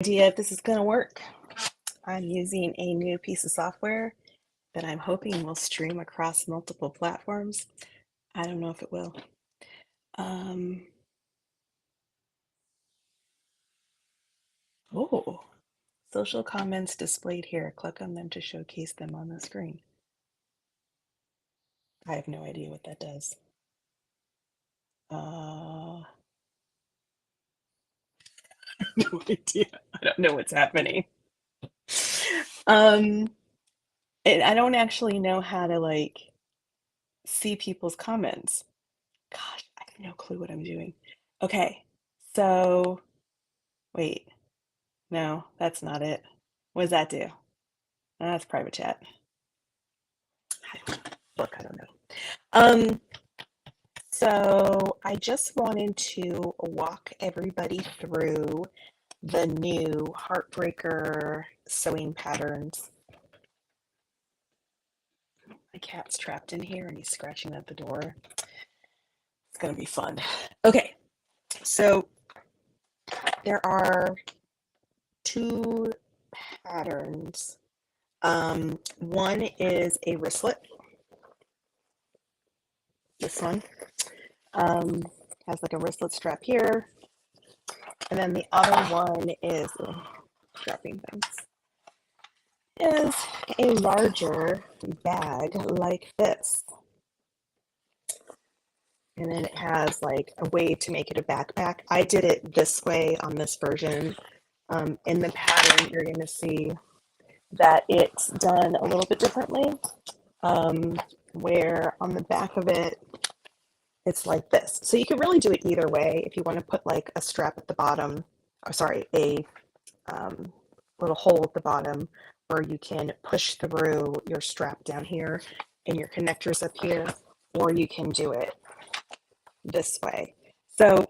Idea if this is going to work. I'm using a new piece of software that I'm hoping will stream across multiple platforms. I don't know if it will. Oh, social comments displayed here. Click on them to showcase them on the screen. I have no idea what that does. No idea. I don't know what's happening. I don't actually know how to see people's comments. Gosh, I have no clue what I'm doing. Okay, so wait, no, that's not it. What does that do? That's private chat. Look, I don't know. So I just wanted to walk everybody through the new Heartbreaker sewing patterns. My cat's trapped in here and he's scratching at the door. It's gonna be fun. Okay, so there are two patterns. One is a wristlet. This one has like a wristlet strap here, and then the other one is dropping things. Is a larger bag like this. And then it has like a way to make it a backpack. I did it this way on this version. In the pattern, you're going to see that it's done a little bit differently, where on the back of it, it's like this. So you could really do it either way. If you want to put like a strap at the bottom, or sorry, a little hole at the bottom, or you can push through your strap down here and your connectors up here, or you can do it this way. So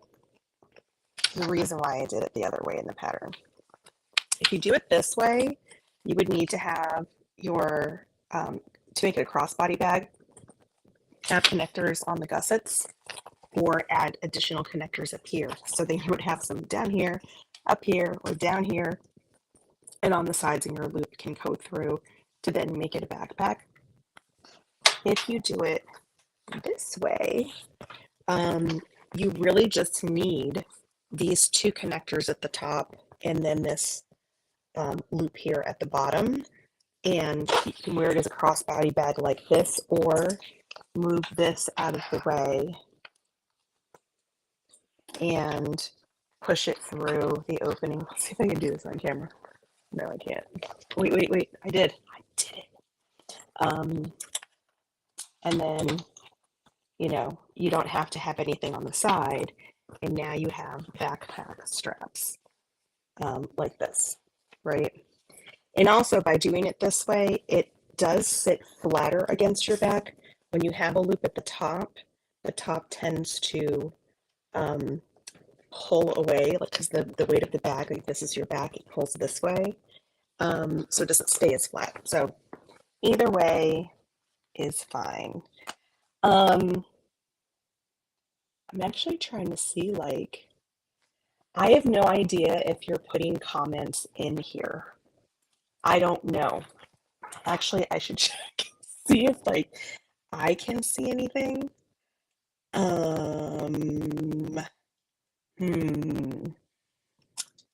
the reason why I did it the other way in the pattern, if you do it this way, you would need to have your, to make it a crossbody bag, have connectors on the gussets or add additional connectors up here. So then you would have some down here, up here, or down here, and on the sides, and your loop can go through to then make it a backpack. If you do it this way, you really just need these two connectors at the top and then this loop here at the bottom. And you can wear it as a crossbody bag like this, or move this out of the way and push it through the opening. Let's see if I can do this on camera. No, I can't. Wait. I did it. And then, you don't have to have anything on the side. And now you have backpack straps like this, right? And also by doing it this way, it does sit flatter against your back. When you have a loop at the top tends to pull away, like, because the weight of the bag, like this is your back, it pulls this way. So it doesn't stay as flat. So either way is fine. I'm actually trying to see, I have no idea if you're putting comments in here. I don't know. Actually, I should check, see if I can see anything. I'm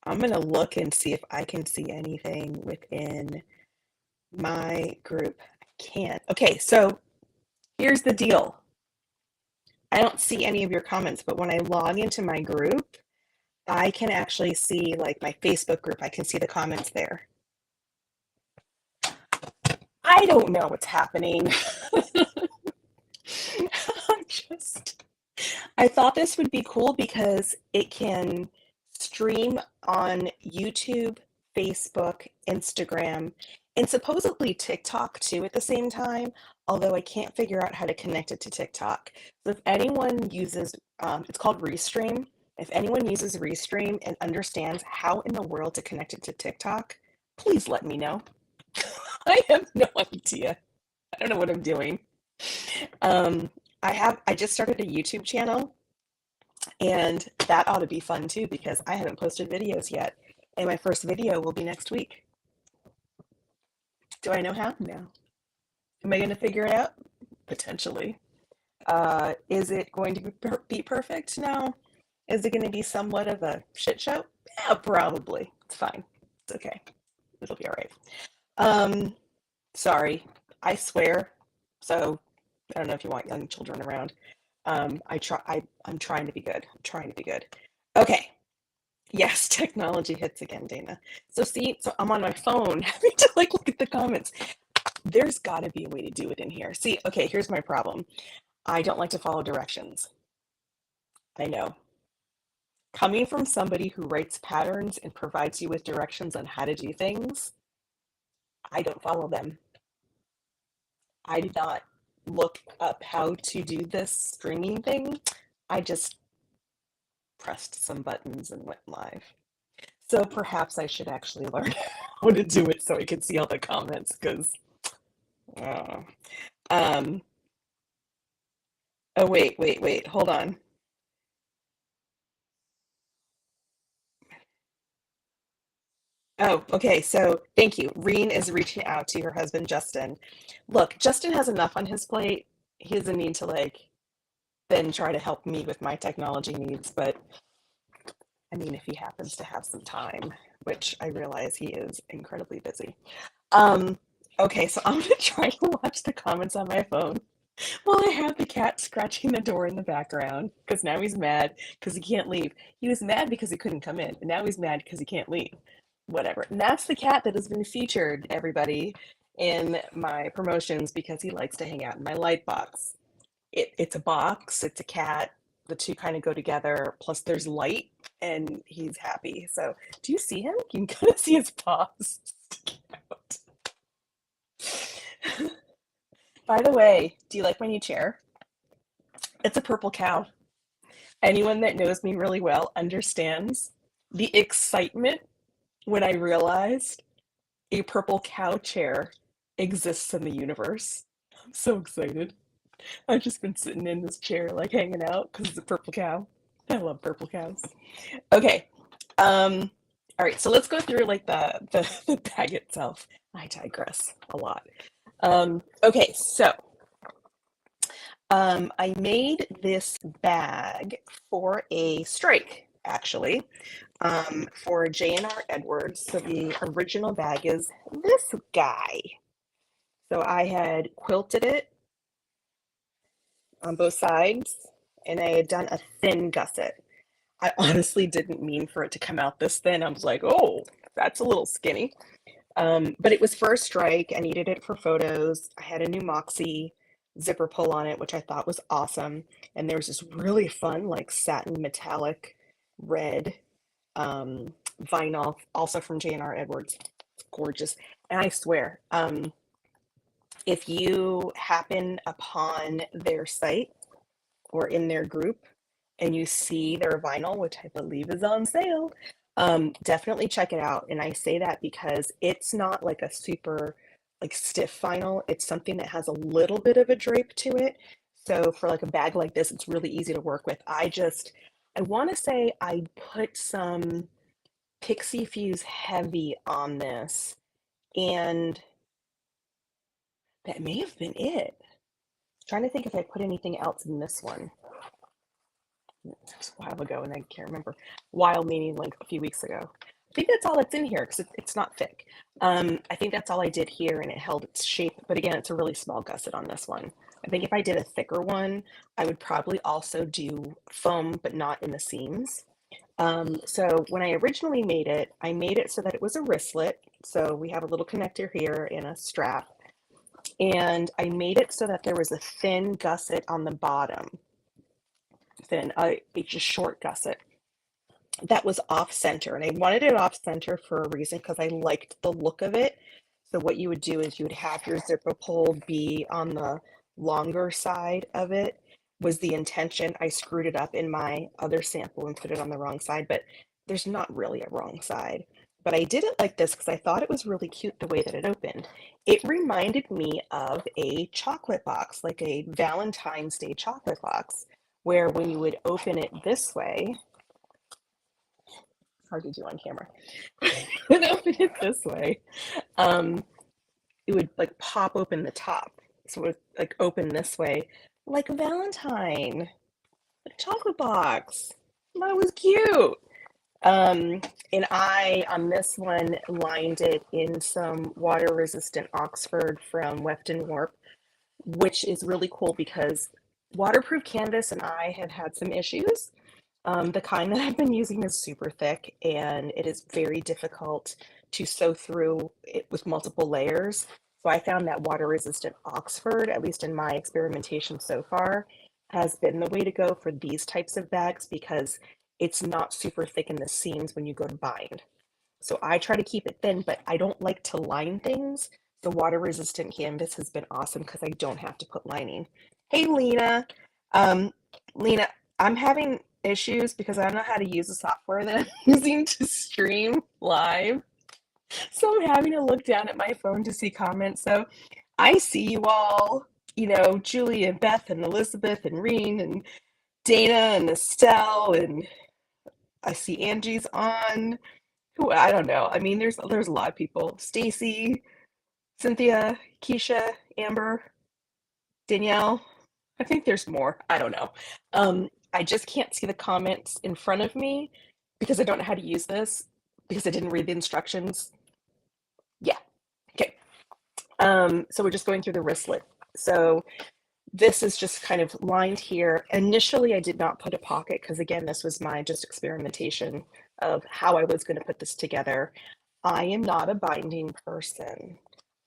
gonna look and see if I can see anything within my group. I can't. Okay, so here's the deal. I don't see any of your comments, but when I log into my group, I can actually see, like, my Facebook group. I can see the comments there. I don't know what's happening. I thought this would be cool because it can stream on YouTube, Facebook, Instagram, and supposedly TikTok too at the same time, although I can't figure out how to connect it to TikTok. So if anyone uses, it's called Restream. If anyone uses Restream and understands how in the world to connect it to TikTok, please let me know. I have no idea. I don't know what I'm doing. I just started a YouTube channel, and that ought to be fun too because I haven't posted videos yet. And my first video will be next week. Do I know how? No. Am I going to figure it out? Potentially. Is it going to be perfect? No. Is it going to be somewhat of a shit show? Yeah, probably. It's fine. It's okay. It'll be all right. Sorry. I swear. So I don't know if you want young children around. I'm trying to be good. I'm trying to be good. Okay. Yes, technology hits again, Dana. So see, so I'm on my phone having to like look at the comments. There's got to be a way to do it in here. See, okay, here's my problem. I don't like to follow directions. I know. Coming from somebody who writes patterns and provides you with directions on how to do things, I don't follow them. I did not look up how to do this streaming thing. I just pressed some buttons and went live. So perhaps I should actually learn how to do it so I can see all the comments because, um, oh, wait, hold on. Oh, okay. So thank you. Reen is reaching out to her husband, Justin. Look, Justin has enough on his plate. He doesn't need to like then try to help me with my technology needs. But I mean, if he happens to have some time, which I realize he is incredibly busy. Okay, so I'm gonna try to watch the comments on my phone while I have the cat scratching the door in the background because now he's mad because he can't leave. He was mad because he couldn't come in, and now he's mad because he can't leave. Whatever. And that's the cat that has been featured, everybody, in my promotions because he likes to hang out in my light box. It's a box, it's a cat. The two kind of go together. Plus, there's light, and he's happy. So, do you see him? You can kind of see his paws sticking out. By the way, do you like my new chair? It's a purple cow. Anyone that knows me really well understands the excitement when I realized a purple cow chair exists in the universe. I'm so excited. I've just been sitting in this chair, like hanging out because it's a purple cow. I love purple cows. Okay. All right, so let's go through like the bag itself. I digress a lot. Okay, so I made this bag for a strike, actually, for J&R Edwards. So the original bag is this guy. So I had quilted it on both sides, and I had done a thin gusset. I honestly didn't mean for it to come out this thin. I was like, oh, that's a little skinny. But it was for a strike. I needed it for photos. I had a new Moxie zipper pull on it, which I thought was awesome. And there was this really fun, like satin metallic red vinyl, also from J&R Edwards. It's gorgeous. And I swear, if you happen upon their site or in their group and you see their vinyl, which I believe is on sale, definitely check it out. And I say that because it's not like a super like stiff vinyl. It's something that has a little bit of a drape to it. So for like a bag like this, it's really easy to work with. I want to say I put some Pixie Fuse Heavy on this, and that may have been it. Trying to think if I put anything else in this one. It was a while ago, and I can't remember. While meaning like a few weeks ago. I think that's all that's in here because it's not thick. I think that's all I did here, and it held its shape. But again, it's a really small gusset on this one. I think if I did a thicker one, I would probably also do foam, but not in the seams. So when I originally made it, I made it so that it was a wristlet. So we have a little connector here and a strap. And I made it so that there was a thin gusset on the bottom. Thin, just short gusset. That was off center, and I wanted it off center for a reason because I liked the look of it. So what you would do is you would have your zipper pull be on the longer side of it was the intention. I screwed it up in my other sample and put it on the wrong side, but there's not really a wrong side. But I did it like this because I thought it was really cute the way that it opened. It reminded me of a chocolate box, like a Valentine's Day chocolate box, where when you would open it this way, hard to do on camera. Would open it this way. Um, it would like pop open the top. So it would like open this way, like a Valentine, a chocolate box. That was cute. Um, and I, on this one, lined it in some water resistant Oxford from Weft and Warp, which is really cool because waterproof canvas and I have had some issues. The kind that I've been using is super thick and it is very difficult to sew through it with multiple layers. So I found that water resistant Oxford, at least in my experimentation so far, has been the way to go for these types of bags because it's not super thick in the seams when you go to bind. So I try to keep it thin, but I don't like to line things. The water resistant canvas has been awesome because I don't have to put lining. Hey, Lena. Um, Lena, I'm having issues because I don't know how to use the software that I'm using to stream live. So I'm having to look down at my phone to see comments. So I see you all, Julie and Beth and Elizabeth and Reen and Dana and Estelle, and I see Angie's on. Who I don't know. I mean, there's a lot of people. Stacy, Cynthia, Keisha, Amber, Danielle. I think there's more. I don't know. I just can't see the comments in front of me because I don't know how to use this because I didn't read the instructions. Yeah. Okay. So we're just going through the wristlet. So this is just kind of lined here. Initially, I did not put a pocket because again, this was my just experimentation of how I was going to put this together. I am not a binding person.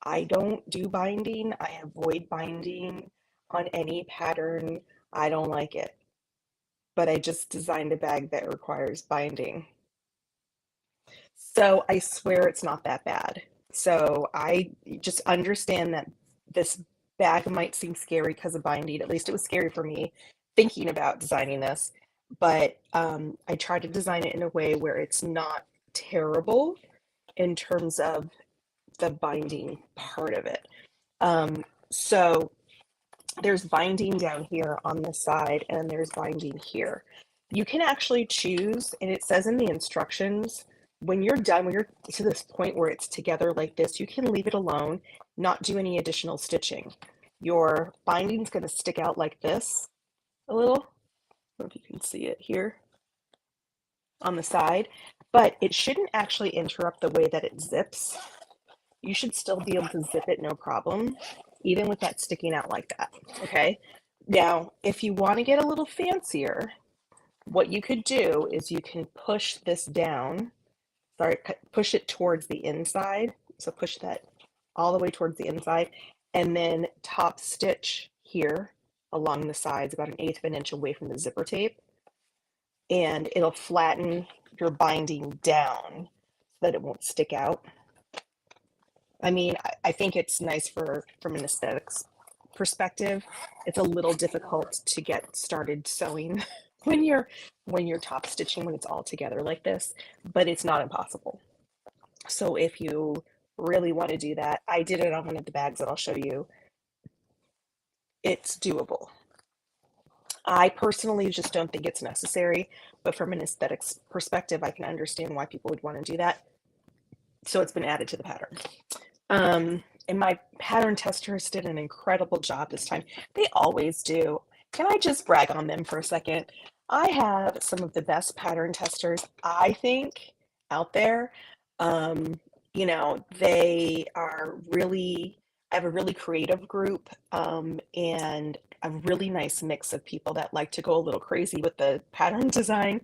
I don't do binding. I avoid binding on any pattern. I don't like it. But I just designed a bag that requires binding. So I swear it's not that bad. So I just understand that this bag might seem scary because of binding. At least it was scary for me thinking about designing this. But I try to design it in a way where it's not terrible in terms of the binding part of it. So there's binding down here on the side and there's binding here. You can actually choose, and it says in the instructions, when you're done, when you're to this point where it's together like this, you can leave it alone, not do any additional stitching. Your binding's going to stick out like this a little. I don't know if you can see it here on the side, but it shouldn't actually interrupt the way that it zips. You should still be able to zip it no problem, even with that sticking out like that, okay? Now, if you want to get a little fancier, what you could do is you can push this down, push it towards the inside. So push that all the way towards the inside and then top stitch here along the sides about 1/8 of an inch away from the zipper tape. And it'll flatten your binding down so that it won't stick out. I mean, I think it's nice from an aesthetics perspective. It's a little difficult to get started sewing when you're top stitching when it's all together like this, but it's not impossible. So if you really want to do that, I did it on one of the bags that I'll show you. It's doable. I personally just don't think it's necessary, but from an aesthetics perspective, I can understand why people would want to do that. So it's been added to the pattern. And my pattern testers did an incredible job this time. They always do. Can I just brag on them for a second? I have some of the best pattern testers, I think, out there. They are really, I have a really creative group, and a really nice mix of people that like to go a little crazy with the pattern design.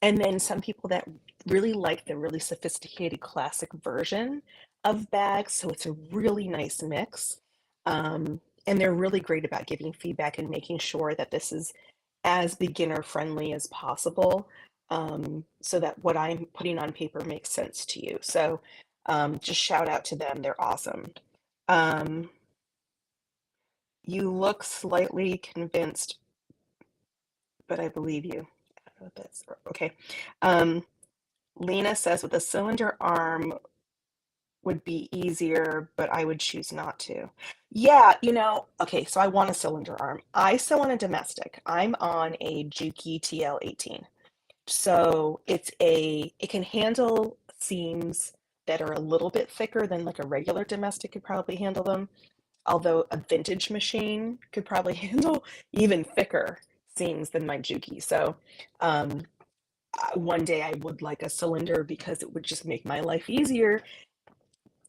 And then some people that really like the really sophisticated classic version of bags. So it's a really nice mix. And they're really great about giving feedback and making sure that this is as beginner friendly as possible, so that what I'm putting on paper makes sense to you. So just shout out to them. They're awesome. Um, you look slightly convinced, but I believe you. I don't know if that's okay. Lena says with a cylinder arm would be easier, but I would choose not to. Yeah, okay, so I want a cylinder arm. I sew on a domestic. I'm on a Juki TL18. So it can handle seams that are a little bit thicker than like a regular domestic could probably handle them. Although a vintage machine could probably handle even thicker seams than my Juki. So um, one day I would like a cylinder because it would just make my life easier.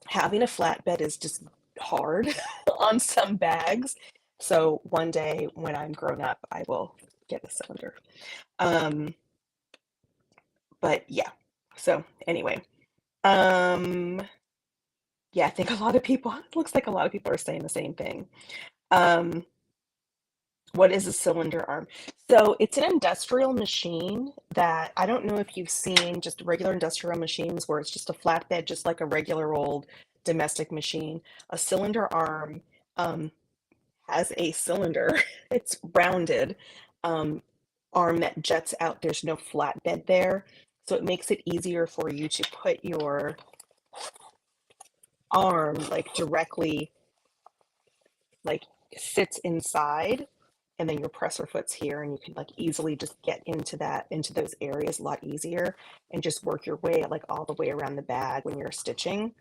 Having a flatbed is just hard on some bags. So one day when I'm grown up, I will get a cylinder. Um, but yeah. So anyway, um, yeah, I think a lot of people, it looks like a lot of people are saying the same thing. Um, what is a cylinder arm? So it's an industrial machine that I don't know if you've seen just regular industrial machines where it's just a flatbed, just like a regular old domestic machine. A cylinder arm um, has a cylinder. It's rounded um, arm that juts out. There's no flatbed there. So it makes it easier for you to put your arm like directly like sits inside and then your presser foot's here and you can like easily just get into those areas a lot easier and just work your way like all the way around the bag when you're stitching.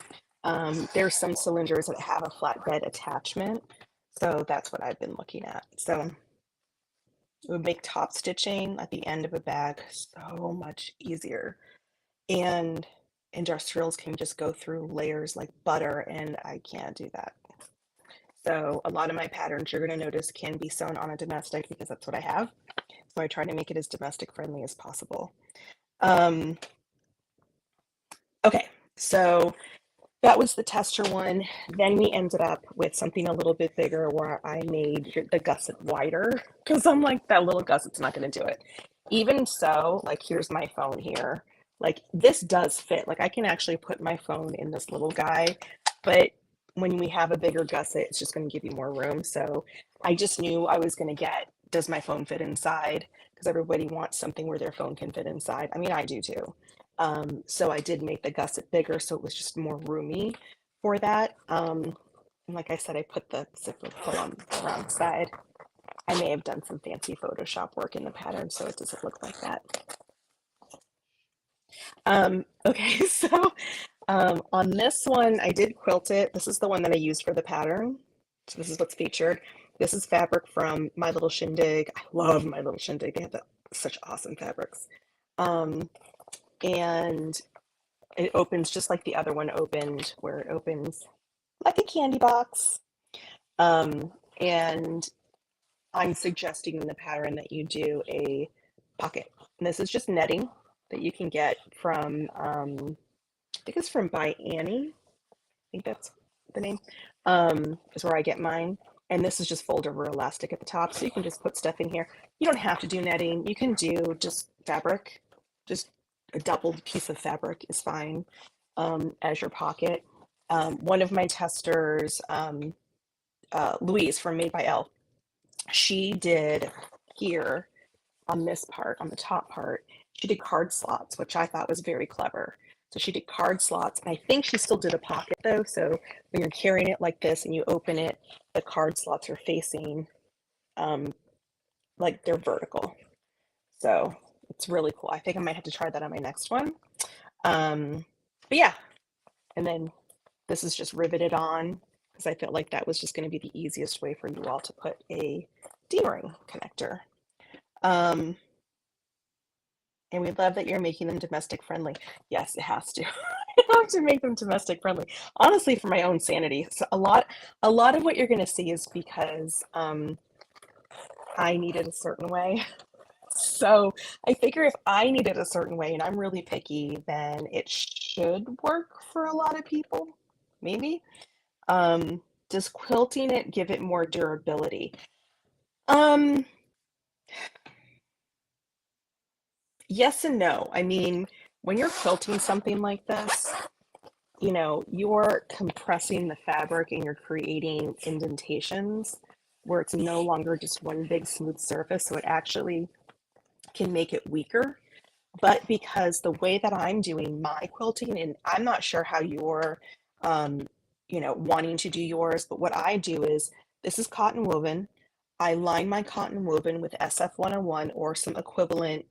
There's some cylinders that have a flatbed attachment, so that's what I've been looking at. So it would make top stitching at the end of a bag so much easier, and industrials can just go through layers like butter and I can't do that. So a lot of my patterns you're going to notice can be sewn on a domestic because that's what I have. So I try to make it as domestic friendly as possible. Um, okay, so that was the tester one. Then we ended up with something a little bit bigger where I made the gusset wider because I'm like, that little gusset's not going to do it. Even so, like, here's my phone here. Like, this does fit. Like, I can actually put my phone in this little guy, but when we have a bigger gusset, it's just going to give you more room. So I just knew I was going to get, does my phone fit inside? Because everybody wants something where their phone can fit inside. I mean, I do too. So I did make the gusset bigger, so it was just more roomy for that. And like I said, I put the zipper pull on the wrong side. I may have done some fancy Photoshop work in the pattern, so it doesn't look like that. Okay, so on this one, I did quilt it. This is the one that I used for the pattern. So this is what's featured. This is fabric from My Little Shindig. I love My Little Shindig. They have such awesome fabrics. And it opens just like the other one opened, where it opens like a candy box. And I'm suggesting in the pattern that you do a pocket. And this is just netting that you can get from, I think it's from By Annie. I think that's the name, is where I get mine. And this is just fold over elastic at the top. So you can just put stuff in here. You don't have to do netting. You can do just fabric, just a doubled piece of fabric is fine as your pocket. One of my testers, Louise from Made by Elle, she did here on this part, on the top part, she did card slots, which I thought was very clever. So she did card slots, and I think she still did a pocket though. So when you're carrying it like this and you open it, the card slots are facing um, like they're vertical. So it's really cool. I think I might have to try that on my next one. But yeah, and then this is just riveted on because I felt like that was just going to be the easiest way for you all to put a D-ring connector. And we love that you're making them domestic friendly. Yes, it has to. I have to make them domestic friendly. Honestly, for my own sanity. So a lot of what you're going to see is because I need it a certain way. So I figure if I need it a certain way and I'm really picky, then it should work for a lot of people. Maybe. Does quilting it give it more durability? Um, yes and no. I mean, when you're quilting something like this, you know, you're compressing the fabric and you're creating indentations where it's no longer just one big smooth surface. So it actually can make it weaker. But because the way that I'm doing my quilting, and I'm not sure how you're, um, you know, wanting to do yours, but what I do is this is cotton woven. I line my cotton woven with SF 101 or some equivalent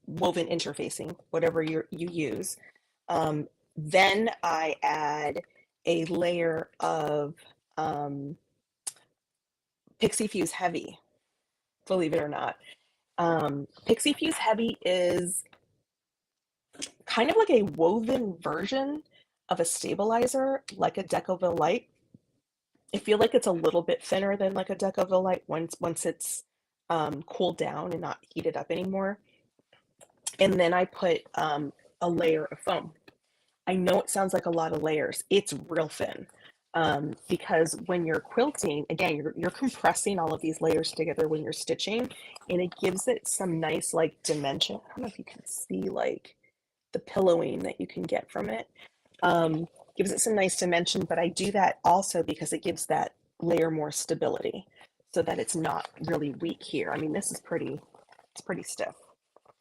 woven interfacing, whatever you use. Um, then I add a layer of um, Pixie Fuse Heavy, believe it or not. Pixie Fuse Heavy is kind of like a woven version of a stabilizer, like a Decoville Light. I feel like it's a little bit thinner than like a Decoville Light once it's cooled down and not heated up anymore. And then I put a layer of foam. I know it sounds like a lot of layers. It's real thin because when you're quilting, again, you're compressing all of these layers together when you're stitching, and it gives it some nice like dimension. I don't know if you can see like the pillowing that you can get from it. Gives it some nice dimension, but I do that also because it gives that layer more stability so that it's not really weak here. I mean, this is it's pretty stiff.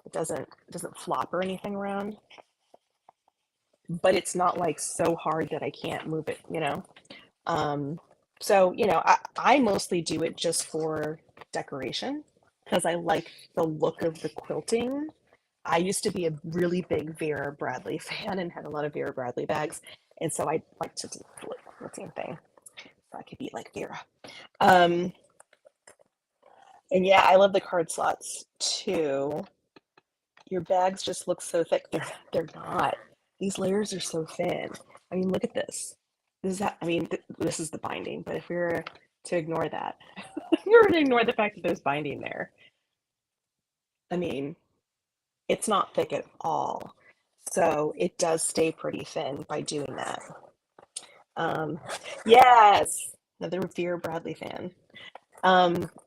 It doesn't flop or anything around, but it's not like so hard that I can't move it, you know? Um, so, I mostly do it just for decoration because I like the look of the quilting. I used to be a really big Vera Bradley fan and had a lot of Vera Bradley bags. And so I like to do the quilting thing. So I could be like Vera. Um, and yeah, I love the card slots too. Your bags just look so thick. They're not. These layers are so thin. I mean, look at this. This is the binding, but if we were to ignore that, if we were to ignore the fact that there's binding there, I mean, it's not thick at all. So it does stay pretty thin by doing that. Um, yes, another Vera Bradley fan.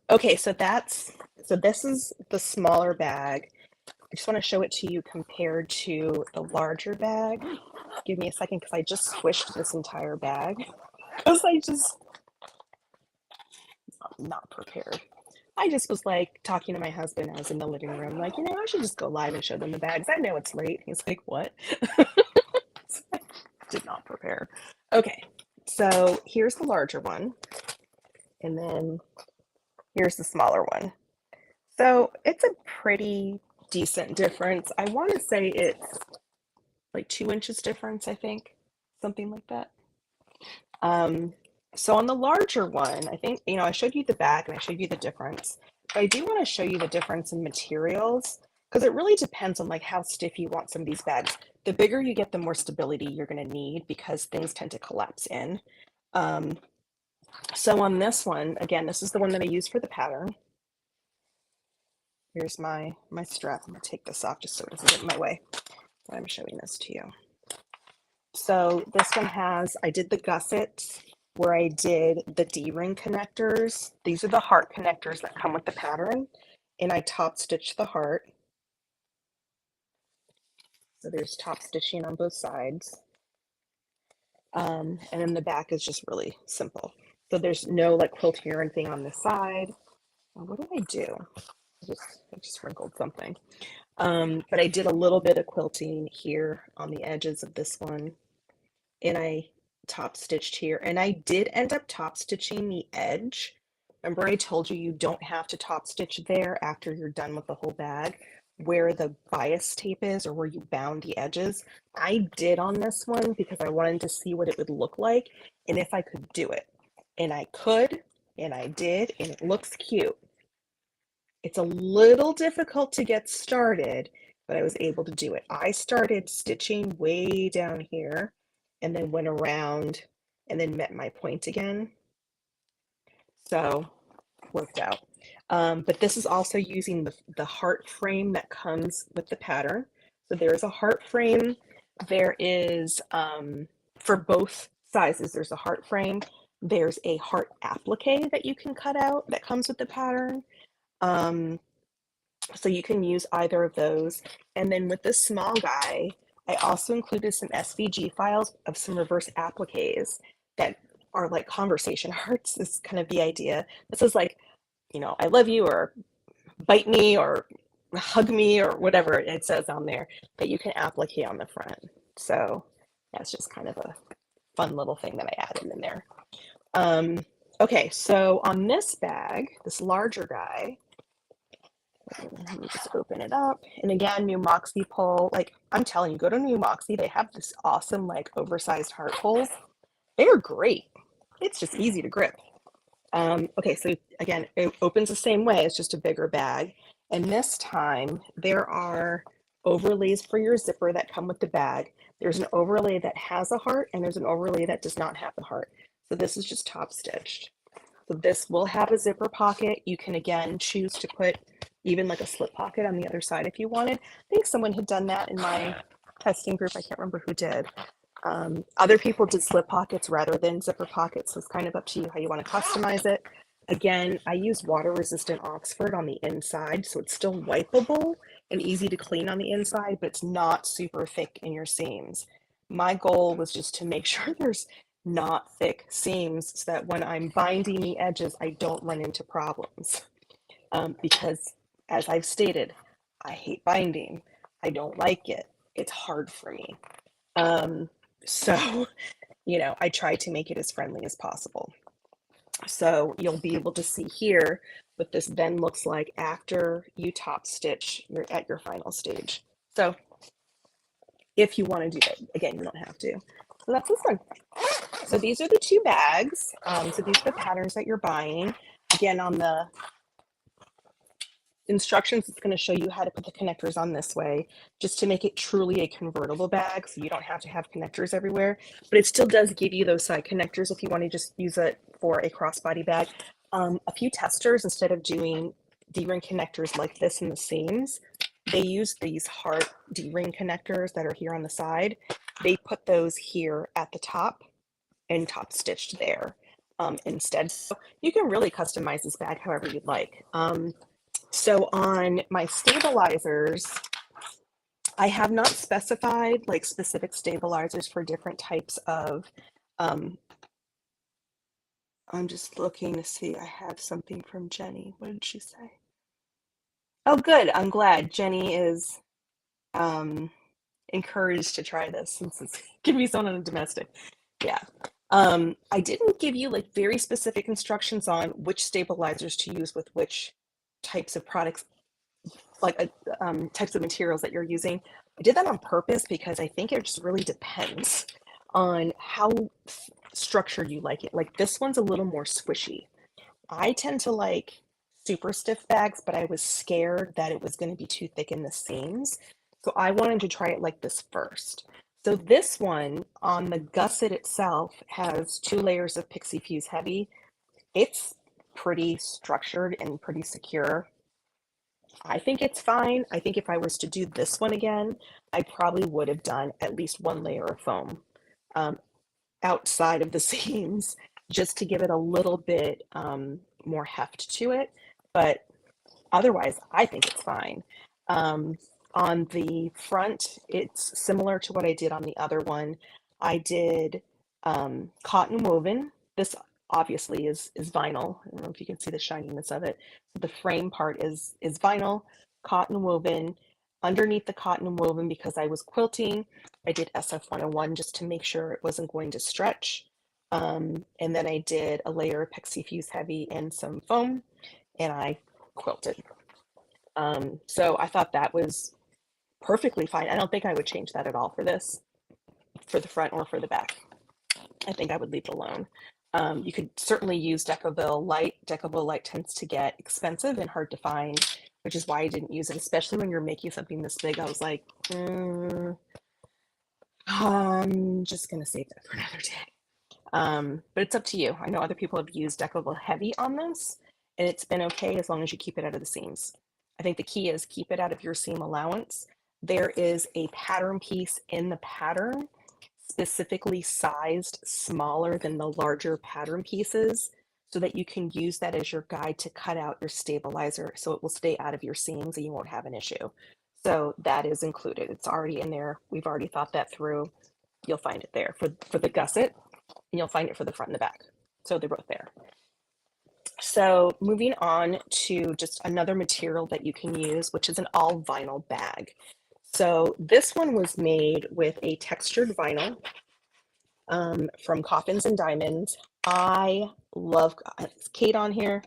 Okay, so this is the smaller bag. I just want to show it to you compared to the larger bag. Give me a second because I just squished this entire bag because I'm not prepared. I just was like talking to my husband. I was in the living room, like, I should just go live and show them the bags. I know it's late. He's like, what? So I did not prepare. Okay, so here's the larger one, and then here's the smaller one. So it's a pretty decent difference. I want to say it's like 2 inches difference, I think, something like that. Um, so on the larger one, I think, I showed you the back and I showed you the difference, but I do want to show you the difference in materials because it really depends on like how stiff you want some of these bags. The bigger you get, the more stability you're going to need because things tend to collapse in. Um, so on this one, again, this is the one that I use for the pattern. Here's my strap. I'm going to take this off just so it doesn't get in my way when I'm showing this to you. So this one I did the gussets where I did the D-ring connectors. These are the heart connectors that come with the pattern. And I top stitched the heart. So there's top stitching on both sides. And then the back is just really simple. So there's no like quilting or anything on this side. What did I do? I just wrinkled something. But I did a little bit of quilting here on the edges of this one. And I top stitched here, and I did end up top stitching the edge. Remember I told you you don't have to top stitch there after you're done with the whole bag where the bias tape is or where you bound the edges. I did on this one because I wanted to see what it would look like and if I could do it. And I could, and I did, and it looks cute. It's a little difficult to get started, but I was able to do it. I started stitching way down here and then went around and then met my point again. So worked out. But this is also using the heart frame that comes with the pattern. So there's a heart frame. There is, for both sizes, there's a heart frame. There's a heart applique that you can cut out that comes with the pattern. So you can use either of those. And then with this small guy, I also included some SVG files of some reverse appliques that are like conversation hearts. This is kind of the idea. This is like, I love you or bite me or hug me or whatever it says on there that you can applique on the front. So that's just kind of a fun little thing that I added in there. Okay, so on this bag, this larger guy, Let me just open it up. And again, New Moxie pole, like I'm telling you, go to New Moxie. They have this awesome, like oversized heart poles. They're great. It's just easy to grip. Okay, so again, it opens the same way. It's just a bigger bag. And this time there are overlays for your zipper that come with the bag. There's an overlay that has a heart and there's an overlay that does not have the heart. So this is just top stitched. So this will have a zipper pocket. You can again choose to put even like a slip pocket on the other side if you wanted. I think someone had done that in my testing group. I can't remember who did. Other people did slip pockets rather than zipper pockets, so it's kind of up to you how you want to customize it. Again, I use water resistant Oxford on the inside, so it's still wipeable and easy to clean on the inside, but it's not super thick in your seams. My goal was just to make sure there's not thick seams so that when I'm binding the edges, I don't run into problems. Because as I've stated, I hate binding. I don't like it. It's hard for me. So, I try to make it as friendly as possible. So you'll be able to see here what this then looks like after you top stitch, you're at your final stage. So if you want to do that, again, you don't have to. So that's this one. So these are the two bags. So these are the patterns that you're buying. Again, on the instructions, it's going to show you how to put the connectors on this way, just to make it truly a convertible bag, so you don't have to have connectors everywhere, but it still does give you those side connectors if you want to just use it for a crossbody bag. A few testers, instead of doing D-ring connectors like this in the seams, they use these heart D-ring connectors that are here on the side. They put those here at the top and top stitched there instead. So you can really customize this bag however you'd like. So on my stabilizers, I have not specified like specific stabilizers for different types of, I'm just looking to see, I have something from Jenny. What did she say? Oh, good. I'm glad Jenny is encouraged to try this since it's gonna be someone on a domestic. Yeah. I didn't give you like very specific instructions on which stabilizers to use with which types of products, like types of materials that you're using. I did that on purpose because I think it just really depends on how structured you like it. Like this one's a little more squishy. I tend to like super stiff bags, but I was scared that it was going to be too thick in the seams. So I wanted to try it like this first. So this one on the gusset itself has 2 layers of Pixie Fuse Heavy. It's pretty structured and pretty secure. I think it's fine. I think if I was to do this one again, I probably would have done at least 1 layer of foam outside of the seams just to give it a little bit more heft to it. But otherwise, I think it's fine. On the front, it's similar to what I did on the other one. I did cotton woven. This obviously is vinyl. I don't know if you can see the shininess of it. The frame part is vinyl, cotton woven. Underneath the cotton woven, because I was quilting, I did SF101 just to make sure it wasn't going to stretch. And then I did a layer of Pixie Fuse Heavy and some foam, and I quilted. So I thought that was perfectly fine. I don't think I would change that at all for this, for the front or for the back. I think I would leave it alone. You could certainly use Decoville Light. Decoville Light tends to get expensive and hard to find, which is why I didn't use it, especially when you're making something this big. I was like, I'm just going to save that for another day. But it's up to you. I know other people have used Decoville Heavy on this, and it's been okay as long as you keep it out of the seams. I think the key is keep it out of your seam allowance. There is a pattern piece in the pattern specifically sized smaller than the larger pattern pieces so that you can use that as your guide to cut out your stabilizer so it will stay out of your seams and you won't have an issue. So that is included. It's already in there. We've already thought that through. You'll find it there for the gusset, and you'll find it for the front and the back. So they're both there. So moving on to just another material that you can use, which is an all vinyl bag. So this one was made with a textured vinyl from Coffins and Diamonds. I love, it's Kate on here,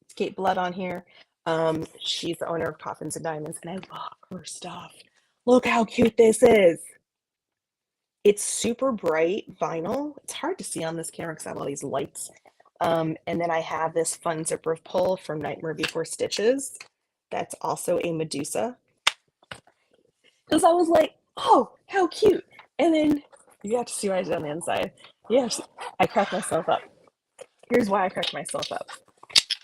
it's Kate Blood on here. She's the owner of Coffins and Diamonds, and I love her stuff. Look how cute this is. It's super bright vinyl. It's hard to see on this camera because I have all these lights. And then I have this fun zipper pull from Nightmare Before Stitches. That's also a Medusa. Because I was like, oh, how cute. And then you have to see what I did on the inside. Yes, I cracked myself up. Here's why I cracked myself up.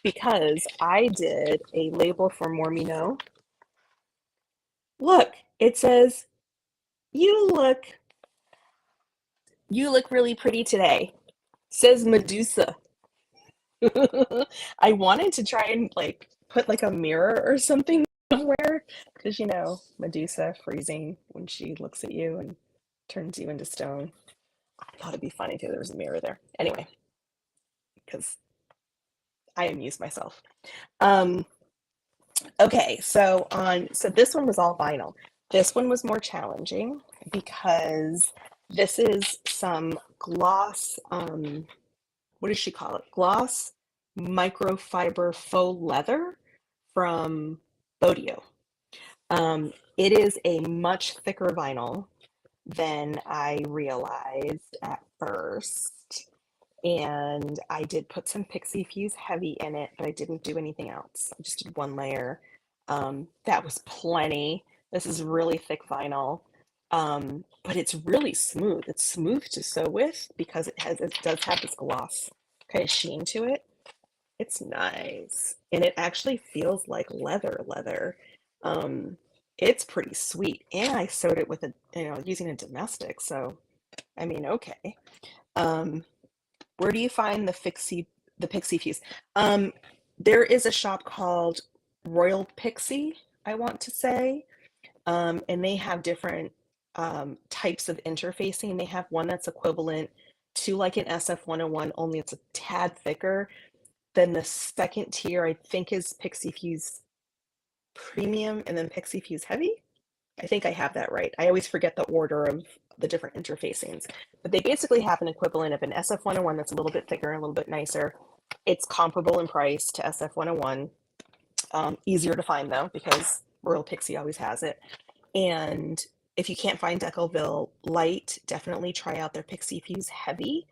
Because I did a label for More Me Know. Look, it says, you look really pretty today. Says Medusa. I wanted to try and like put like a mirror or something somewhere because you know Medusa freezing when she looks at you and turns you into stone. I thought it'd be funny too. There was a mirror there. Anyway, because I amuse myself. Um, okay, so this one was all vinyl. This one was more challenging because this is some gloss. What does she call it? Gloss microfiber faux leather from Bodio. It is a much thicker vinyl than I realized at first. And I did put some Pixie Fuse Heavy in it, but I didn't do anything else. I just did one layer. That was plenty. This is really thick vinyl, but it's really smooth. It's smooth to sew with because it does have this gloss kind of sheen to it. It's nice. And it actually feels like leather. Um, it's pretty sweet. And I sewed it with using a domestic. So, I mean, okay. Um, where do you find the Pixie Fuse? Um, there is a shop called Royal Pixie, I want to say. And they have different types of interfacing. They have one that's equivalent to like an SF-101, only it's a tad thicker. Then the second tier, I think, is Pixie Fuse Premium and then Pixie Fuse Heavy. I think I have that right. I always forget the order of the different interfacings. But they basically have an equivalent of an SF-101 that's a little bit thicker and a little bit nicer. It's comparable in price to SF-101. Easier to find, though, because Royal Pixie always has it. And if you can't find Decoville Light, definitely try out their Pixie Fuse Heavy.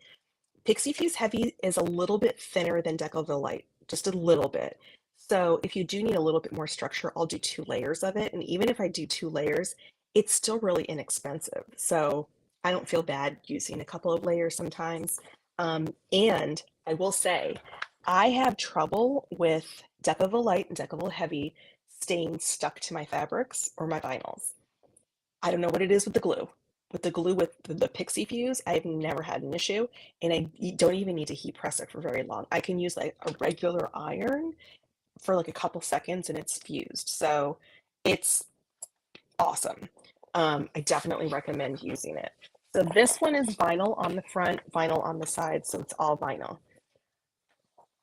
Pixie Fuse Heavy is a little bit thinner than Decoville Light, just a little bit. So if you do need a little bit more structure, I'll do 2 layers of it. And even if I do 2 layers, it's still really inexpensive. So I don't feel bad using a couple of layers sometimes. And I will say, I have trouble with Decoville Light and Decoville Heavy staying stuck to my fabrics or my vinyls. I don't know what it is with the glue. With the glue with the Pixie Fuse, I've never had an issue, and I don't even need to heat press it for very long. I can use like a regular iron for like a couple seconds and it's fused. So it's awesome. I definitely recommend using it. So this one is vinyl on the front, vinyl on the side, so it's all vinyl.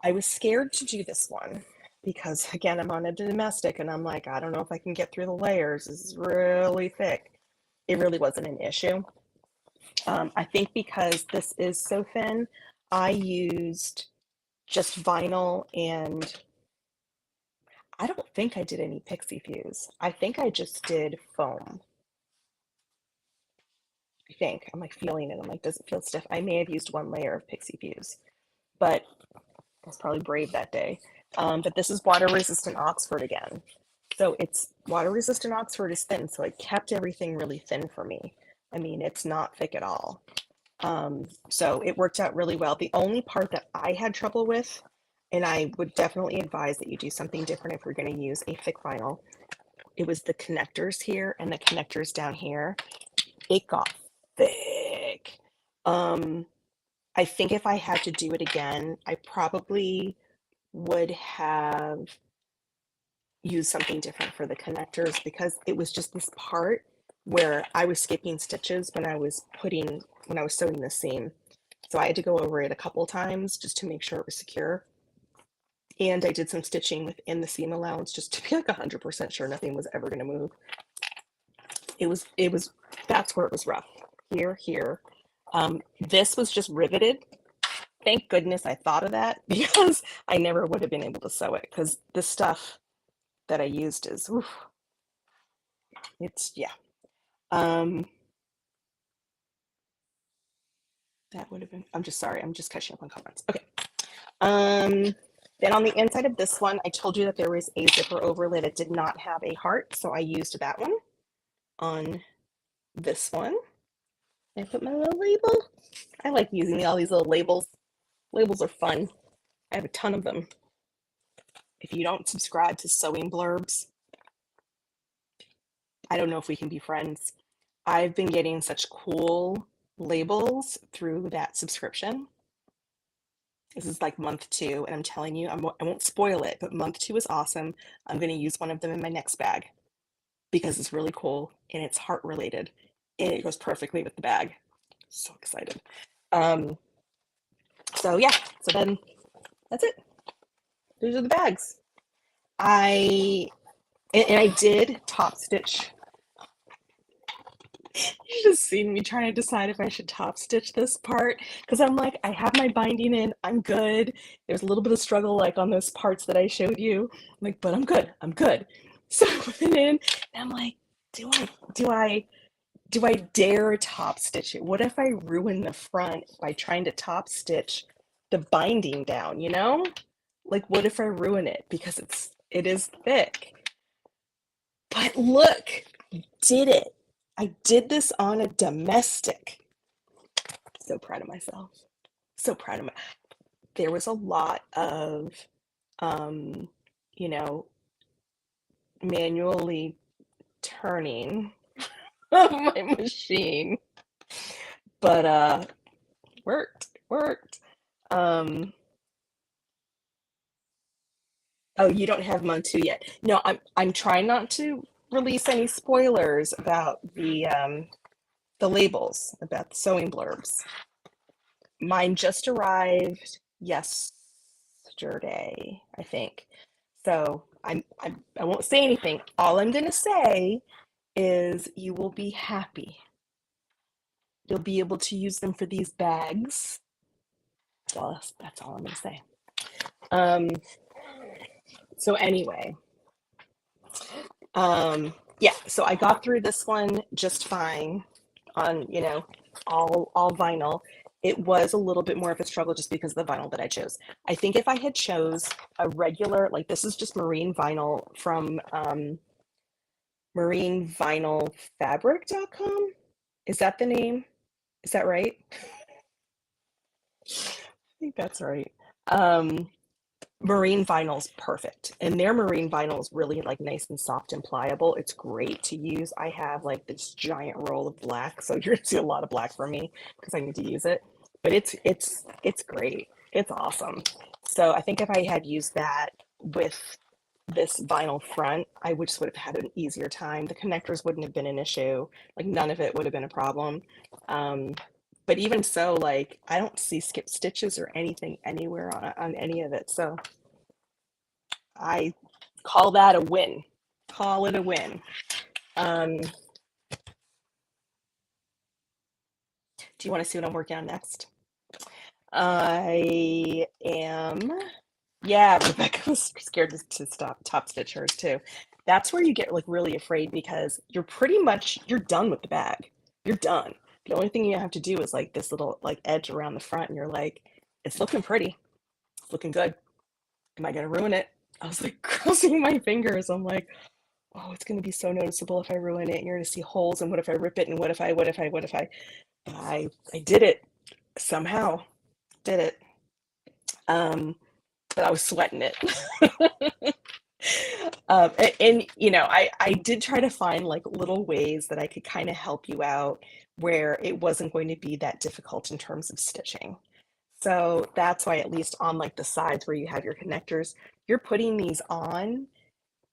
I was scared to do this one because again, I'm on a domestic and I'm like, I don't know if I can get through the layers. This is really thick. It really wasn't an issue. I think because this is so thin, I used just vinyl and I don't think I did any Pixie Fuse. I think I just did foam. I think. I'm like feeling it. I'm like, does it feel stiff? I may have used 1 layer of Pixie Fuse, but I was probably brave that day. But this is water resistant Oxford again. So it's water resistant Oxford is thin, so it kept everything really thin for me. I mean, it's not thick at all. So it worked out really well. The only part that I had trouble with, and I would definitely advise that you do something different if you're going to use a thick vinyl, it was the connectors here and the connectors down here. It got thick. I think if I had to do it again, I probably would have used something different for the connectors because it was just this part where I was skipping stitches when I was sewing the seam. So I had to go over it a couple times just to make sure it was secure. And I did some stitching within the seam allowance just to be like 100% sure nothing was ever going to move. That's where it was rough. Here. This was just riveted. Thank goodness I thought of that because I never would have been able to sew it because this stuff, that I used is, oof, it's, yeah. Um, that would have been, I'm just sorry, I'm just catching up on comments. Okay. Um, then on the inside of this one, I told you that there was a zipper overlay that did not have a heart, so I used that one on this one. I put my little label. I like using all these little labels. Labels are fun. I have a ton of them. If you don't subscribe to Sewing Blurbs, I don't know if we can be friends. I've been getting such cool labels through that subscription. This is like month 2, and I'm telling you, I won't spoil it, but month 2 is awesome. I'm going to use one of them in my next bag because it's really cool and it's heart related and it goes perfectly with the bag. So excited. So yeah, so then that's it. Those are the bags. I did top stitch. You just seen me trying to decide if I should top stitch this part because I'm like, I have my binding in, I'm good. There's a little bit of struggle like on those parts that I showed you. I'm like, but I'm good, I'm good. So I went in and I'm like, do I dare top stitch it? What if I ruin the front by trying to top stitch the binding down, you know? Like what if I ruin it because it is thick? But look, did it. I did this on a domestic. So proud of myself. So proud of my. There was a lot of, um, you know, manually turning of my machine, but worked. Um, oh, you don't have month 2 yet. No, I'm trying not to release any spoilers about the labels, about the sewing blurbs. Mine just arrived yesterday, I think. So I won't say anything. All I'm gonna say is you will be happy. You'll be able to use them for these bags. That's all I'm gonna say. Um, so anyway, yeah, so I got through this one just fine on, all vinyl. It was a little bit more of a struggle just because of the vinyl that I chose. I think if I had chose a regular, like this is just marine vinyl from marinevinylfabric.com. Is that the name? Is that right? I think that's right. Um, Marine vinyl's perfect, and their marine vinyl is really like nice and soft and pliable. It's great to use. I have like this giant roll of black, so you're gonna see a lot of black from me because I need to use it. But it's great. It's awesome. So I think if I had used that with this vinyl front, I would have had an easier time. The connectors wouldn't have been an issue. Like none of it would have been a problem. Um, but even so, like I don't see skip stitches or anything anywhere on any of it. So I call that a win. Call it a win. Do you want to see what I'm working on next? I am, yeah, Rebecca was scared to stop top stitch hers too. That's where you get like really afraid because you're done with the bag. You're done. The only thing you have to do is like this little like edge around the front and you're like, it's looking pretty. It's looking good. Am I gonna ruin it? I was like crossing my fingers. I'm like, oh, it's gonna be so noticeable if I ruin it. And you're gonna see holes and what if I rip it and what if I. But I did it somehow. Did it. But I was sweating it. I did try to find like little ways that I could kind of help you out where it wasn't going to be that difficult in terms of stitching. So that's why at least on like the sides where you have your connectors, you're putting these on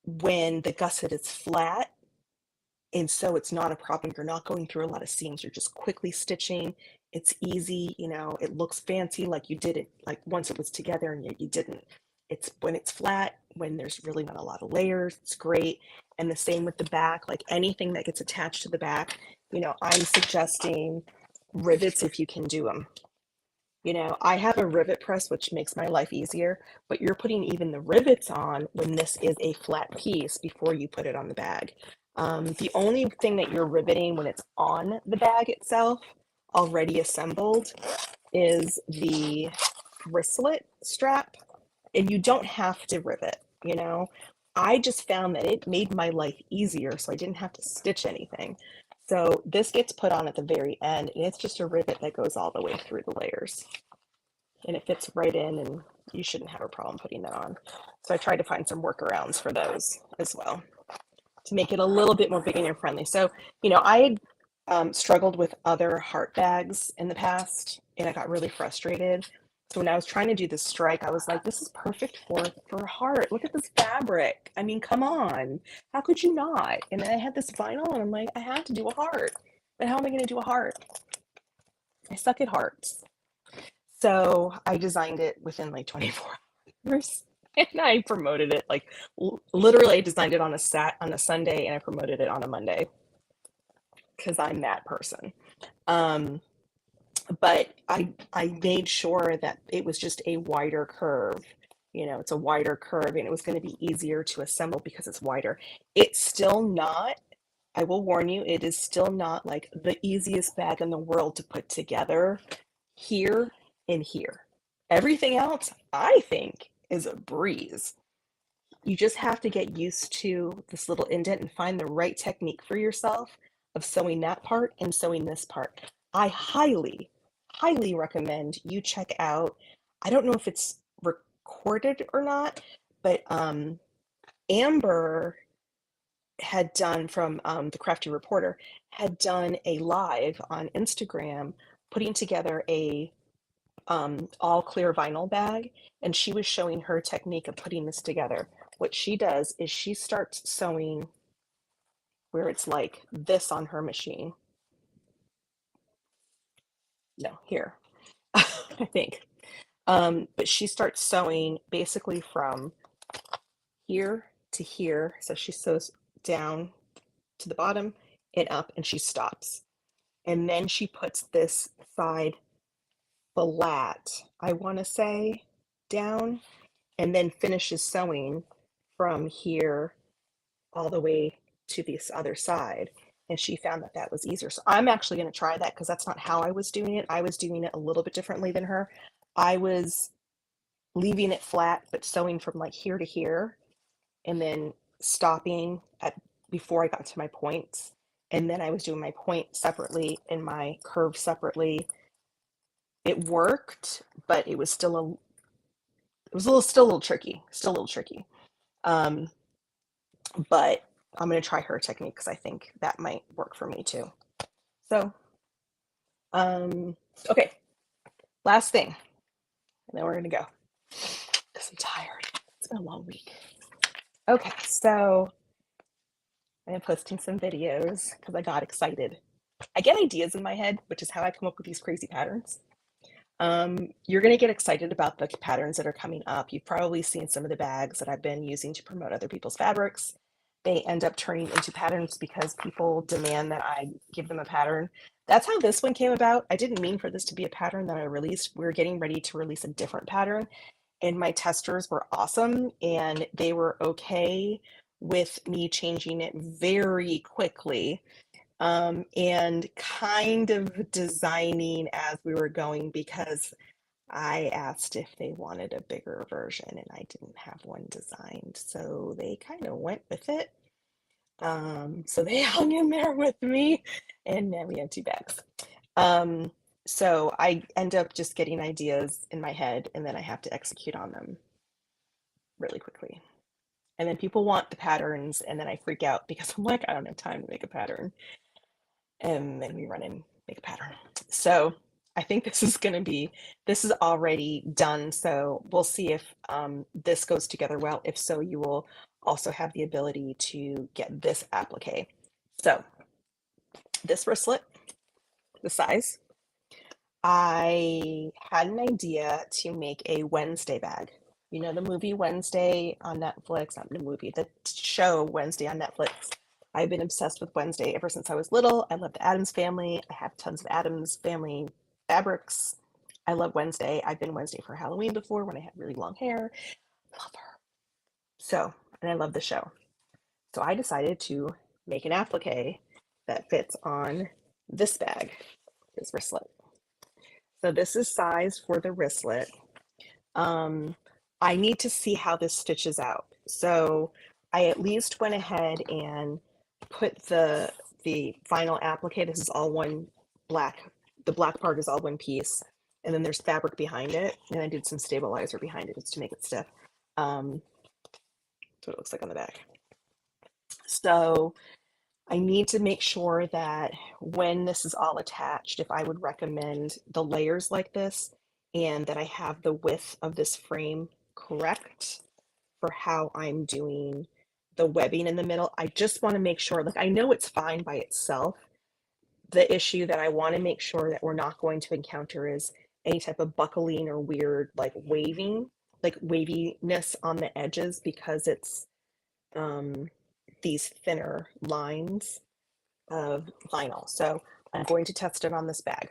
when the gusset is flat. And so it's not a problem. You're not going through a lot of seams. You're just quickly stitching. It's easy, it looks fancy like you did it like once it was together and yet you didn't. It's when it's flat, when there's really not a lot of layers, it's great. And the same with the back, like anything that gets attached to the back, I'm suggesting rivets if you can do them. I have a rivet press, which makes my life easier, but you're putting even the rivets on when this is a flat piece before you put it on the bag. The only thing that you're riveting when it's on the bag itself, already assembled, is the bristle strap, and you don't have to rivet. I just found that it made my life easier, so I didn't have to stitch anything. So this gets put on at the very end, and it's just a rivet that goes all the way through the layers, and it fits right in, and you shouldn't have a problem putting that on. So I tried to find some workarounds for those as well to make it a little bit more beginner friendly. So, I had struggled with other heart bags in the past, and I got really frustrated. So when I was trying to do this strike, I was like, this is perfect for a heart. Look at this fabric. I mean, come on. How could you not? And then I had this vinyl, and I'm like, I have to do a heart. But how am I going to do a heart? I suck at hearts. So I designed it within like 24 hours. And I promoted it like literally I designed it on a Sunday, and I promoted it on a Monday because I'm that person. Um, but I made sure that it was just a wider curve. It's a wider curve, and it was going to be easier to assemble because it's wider. It's still not, I will warn you, it is still not like the easiest bag in the world to put together here and here. Everything else, I think, is a breeze. You just have to get used to this little indent and find the right technique for yourself of sewing that part and sewing this part. I highly, highly recommend you check out, I don't know if it's recorded or not, but Amber had done from the Crafty Reporter had done a live on Instagram putting together a all clear vinyl bag, and she was showing her technique of putting this together. What she does is she starts sewing where it's like this on her machine. No, here, I think. But she starts sewing basically from here to here. So she sews down to the bottom and up, and she stops. And then she puts this side flat, I want to say, down, and then finishes sewing from here all the way to this other side. And she found that that was easier. So I'm actually going to try that because that's not how I was doing it. I was doing it a little bit differently than her. I was leaving it flat, but sewing from like here to here, and then stopping at before I got to my points. And then I was doing my point separately and my curve separately. It worked, but it was still a little tricky, Um, but I'm going to try her technique because I think that might work for me too. So, um, okay, last thing, and then we're going to go because I'm tired. It's been a long week. Okay, so I'm posting some videos because I got excited. I get ideas in my head, which is how I come up with these crazy patterns. You're going to get excited about the patterns that are coming up. You've probably seen some of the bags that I've been using to promote other people's fabrics. They end up turning into patterns because people demand that I give them a pattern. That's how this one came about. I didn't mean for this to be a pattern that I released. We were getting ready to release a different pattern, and my testers were awesome, and they were okay with me changing it very quickly, and kind of designing as we were going because I asked if they wanted a bigger version and I didn't have one designed. So they kind of went with it. So they hung in there with me, and now we have two bags. Um, so I end up just getting ideas in my head, and then I have to execute on them really quickly. And then people want the patterns, and then I freak out because I'm like, I don't have time to make a pattern. And then we run and make a pattern. So I think this is already done. So we'll see if this goes together well. If so, you will also have the ability to get this applique. So this wristlet, the size, I had an idea to make a Wednesday bag. You know, the movie Wednesday on Netflix, not the movie, the show Wednesday on Netflix. I've been obsessed with Wednesday ever since I was little. I love the Addams family. I have tons of Addams family fabrics. I love Wednesday. I've been Wednesday for Halloween before when I had really long hair. Love her. So, and I love the show. So I decided to make an applique that fits on this bag, this wristlet. So this is size for the wristlet. Um, I need to see how this stitches out. So I at least went ahead and put the final applique. This is all one black. The black part is all one piece, and then there's fabric behind it, and I did some stabilizer behind it just to make it stiff. That's what it looks like on the back. So I need to make sure that when this is all attached, if I would recommend the layers like this and that I have the width of this frame correct for how I'm doing the webbing in the middle. I just want to make sure, like, I know it's fine by itself. The issue that I want to make sure that we're not going to encounter is any type of buckling or weird, like, waviness on the edges because it's these thinner lines of vinyl. So I'm going to test it on this bag.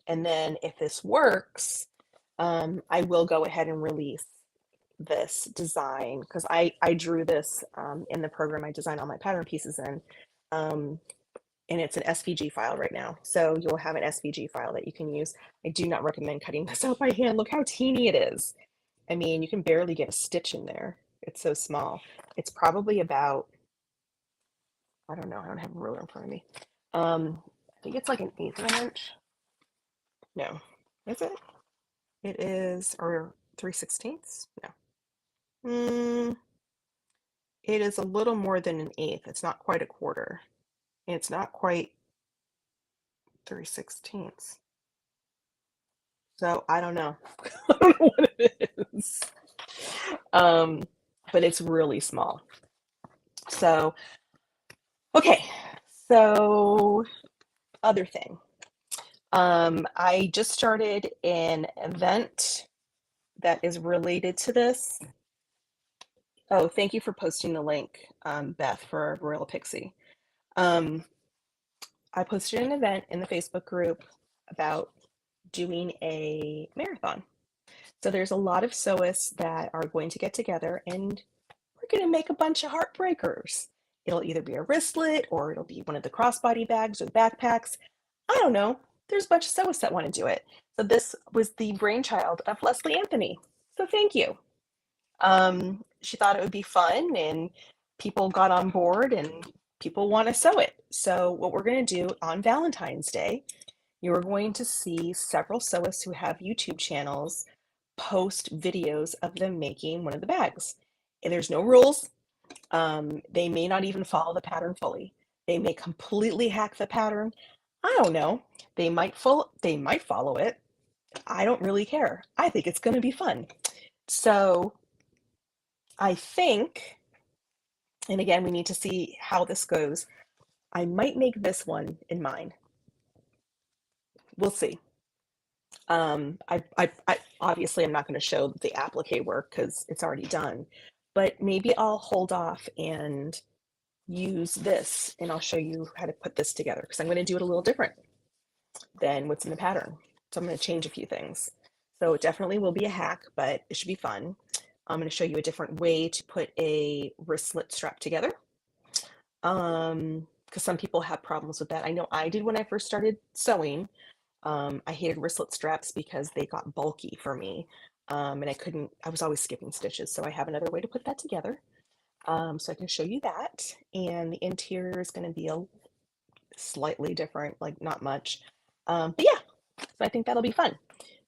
And then if this works, I will go ahead and release this design because I drew this in the program I design all my pattern pieces in. And it's an SVG file right now. So you'll have an SVG file that you can use. I do not recommend cutting this out by hand. Look how teeny it is. I mean, you can barely get a stitch in there. It's so small. It's probably about, I don't know, I don't have a ruler in front of me. I think it's like an eighth of an inch. No, is it? It is, or 3/16? No. It is a little more than an eighth. It's not quite a quarter. And it's not quite 3/16. So I don't know. I don't know what it is. But it's really small. So, okay. So, other thing. I just started an event that is related to this. Oh, thank you for posting the link, Beth, for Gorilla Pixie. I posted an event in the Facebook group about doing a marathon. So there's a lot of sewists that are going to get together and we're going to make a bunch of heartbreakers. It'll either be a wristlet or it'll be one of the crossbody bags or the backpacks. I don't know. There's a bunch of sewists that want to do it. So this was the brainchild of Leslie Anthony. So thank you. She thought it would be fun and people got on board and people want to sew it. So what we're going to do on Valentine's Day, you're going to see several sewists who have YouTube channels post videos of them making one of the bags. And there's no rules. They may not even follow the pattern fully. They may completely hack the pattern. I don't know. They might follow it. I don't really care. I think it's going to be fun. So I think, and again, we need to see how this goes. I might make this one in mine. We'll see. I obviously I'm not going to show the applique work because it's already done, but maybe I'll hold off and use this and I'll show you how to put this together because I'm going to do it a little different than what's in the pattern. So I'm going to change a few things. So it definitely will be a hack, but it should be fun. I'm going to show you a different way to put a wristlet strap together. Because some people have problems with that. I know I did when I first started sewing. I hated wristlet straps because they got bulky for me. And I was always skipping stitches. So I have another way to put that together. So I can show you that. And the interior is going to be a slightly different, like not much. But yeah, so I think that'll be fun.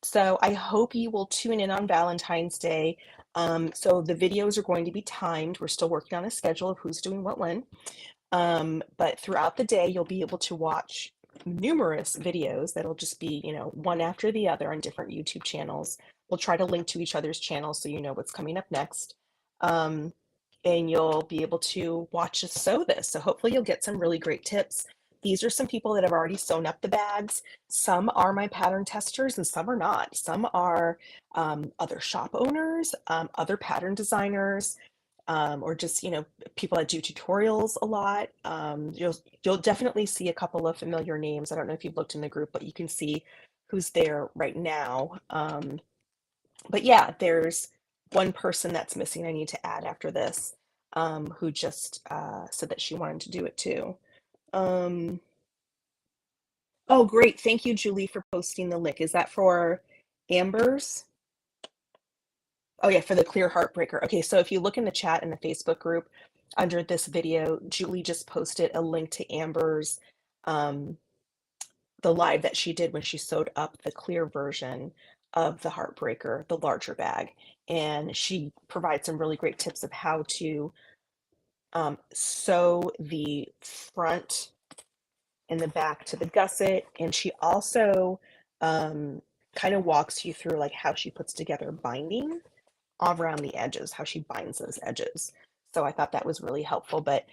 So I hope you will tune in on Valentine's Day. So the videos are going to be timed. We're still working on a schedule of who's doing what when. But throughout the day, you'll be able to watch numerous videos that'll just be, one after the other on different YouTube channels. We'll try to link to each other's channels so you know what's coming up next. And you'll be able to watch us sew this. So hopefully you'll get some really great tips. These are some people that have already sewn up the bags. Some are my pattern testers and some are not. Some are other shop owners, other pattern designers, or just, people that do tutorials a lot. You'll definitely see a couple of familiar names. I don't know if you've looked in the group, but you can see who's there right now. But yeah, there's one person that's missing I need to add after this, who just said that she wanted to do it too. Um, oh, great. Thank you, Julie, for posting the link. Is that for Amber's? Oh, yeah, for the Clear Heartbreaker. Okay, so if you look in the chat in the Facebook group under this video, Julie just posted a link to Amber's, um, the live that she did when she sewed up the clear version of the Heartbreaker, the larger bag. And she provides some really great tips of how to sew the front and the back to the gusset. And she also um, kind of walks you through like how she puts together binding all around the edges, how she binds those edges. So I thought that was really helpful. But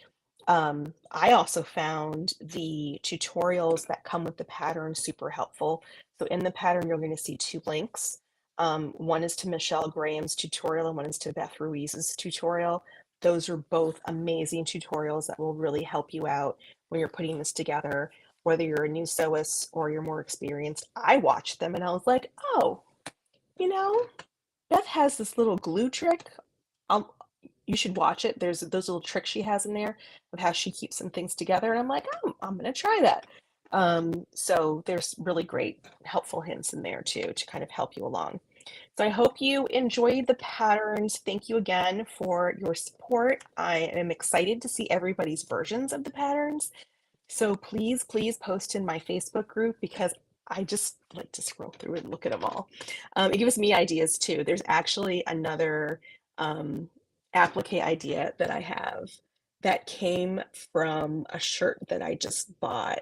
I also found the tutorials that come with the pattern super helpful. So in the pattern, you're going to see two links. One is to Michelle Graham's tutorial and one is to Beth Ruiz's tutorial. Those are both amazing tutorials that will really help you out when you're putting this together, whether you're a new sewist or you're more experienced. I watched them and I was like, oh, you know, Beth has this little glue trick. I'll, you should watch it. There's those little tricks she has in there of how she keeps some things together. And I'm like, oh, I'm going to try that. So there's really great helpful hints in there too to kind of help you along. So I hope you enjoyed the patterns. Thank you again for your support. I am excited to see everybody's versions of the patterns. So please, please post in my Facebook group because I just like to scroll through and look at them all. It gives me ideas too. There's actually another applique idea that I have that came from a shirt that I just bought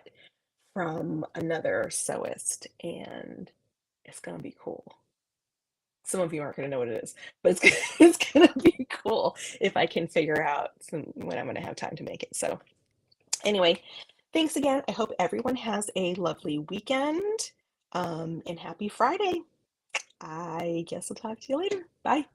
from another sewist, and it's gonna be cool. Some of you aren't gonna know what it is, but it's gonna be cool if I can figure out when I'm gonna have time to make it. So anyway, thanks again. I hope everyone has a lovely weekend, and happy Friday. I guess I'll talk to you later. Bye.